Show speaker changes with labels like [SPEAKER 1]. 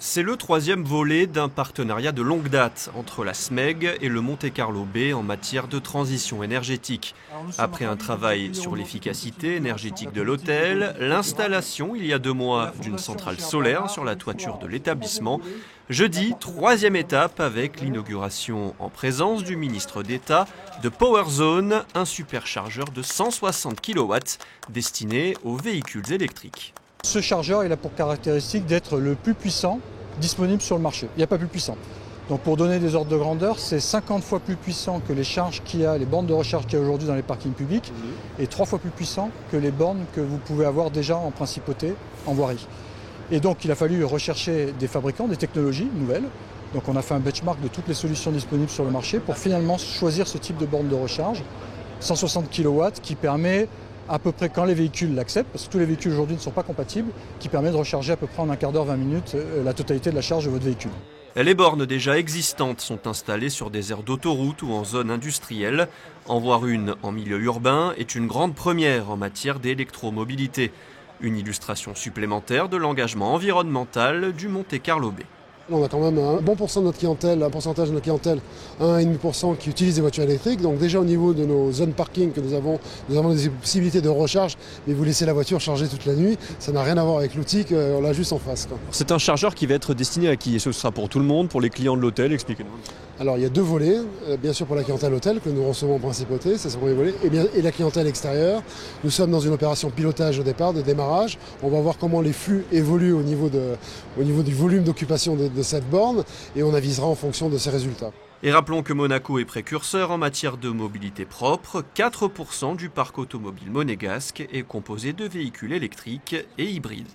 [SPEAKER 1] C'est le troisième volet d'un partenariat de longue date entre la SMEG et le Monte Carlo Bay en matière de transition énergétique. Après un travail sur l'efficacité énergétique de l'hôtel, l'installation il y a 2 mois d'une centrale solaire sur la toiture de l'établissement. Jeudi, troisième étape avec l'inauguration en présence du ministre d'État de PowerZone, un superchargeur de 160 kW destiné aux véhicules électriques.
[SPEAKER 2] Ce chargeur il a pour caractéristique d'être le plus puissant disponible sur le marché. Il n'y a pas plus puissant. Donc pour donner des ordres de grandeur, c'est 50 fois plus puissant que les charges qu'il y a, les bornes de recharge qu'il y a aujourd'hui dans les parkings publics, et 3 fois plus puissant que les bornes que vous pouvez avoir déjà en principauté, en voirie. Et donc il a fallu rechercher des fabricants, des technologies nouvelles. Donc on a fait un benchmark de toutes les solutions disponibles sur le marché pour finalement choisir ce type de borne de recharge, 160 kW, qui permet à peu près, quand les véhicules l'acceptent, parce que tous les véhicules aujourd'hui ne sont pas compatibles, qui permet de recharger à peu près en un quart d'heure, 20 minutes, la totalité de la charge de votre véhicule.
[SPEAKER 1] Les bornes déjà existantes sont installées sur des aires d'autoroute ou en zone industrielle. En voir une en milieu urbain est une grande première en matière d'électromobilité. Une illustration supplémentaire de l'engagement environnemental du Monte Carlo Bay.
[SPEAKER 3] On a quand même un bon pourcentage de notre clientèle, un pourcentage de notre clientèle, 1,5% qui utilise des voitures électriques. Donc déjà au niveau de nos zones parking que nous avons des possibilités de recharge, mais vous laissez la voiture charger toute la nuit, ça n'a rien à voir avec l'outil qu'on a juste en face.
[SPEAKER 4] C'est un chargeur qui va être destiné à qui? Ce sera pour tout le monde, pour les clients de l'hôtel, expliquez-nous.
[SPEAKER 3] Alors il y a 2 volets, bien sûr pour la clientèle hôtel que nous recevons en principauté, c'est son premier volet, et la clientèle extérieure. Nous sommes dans une opération pilotage au départ, de démarrage. On va voir comment les flux évoluent au niveau du volume d'occupation de cette borne, et on avisera en fonction de ces résultats.
[SPEAKER 1] Et rappelons que Monaco est précurseur en matière de mobilité propre. 4% du parc automobile monégasque est composé de véhicules électriques et hybrides.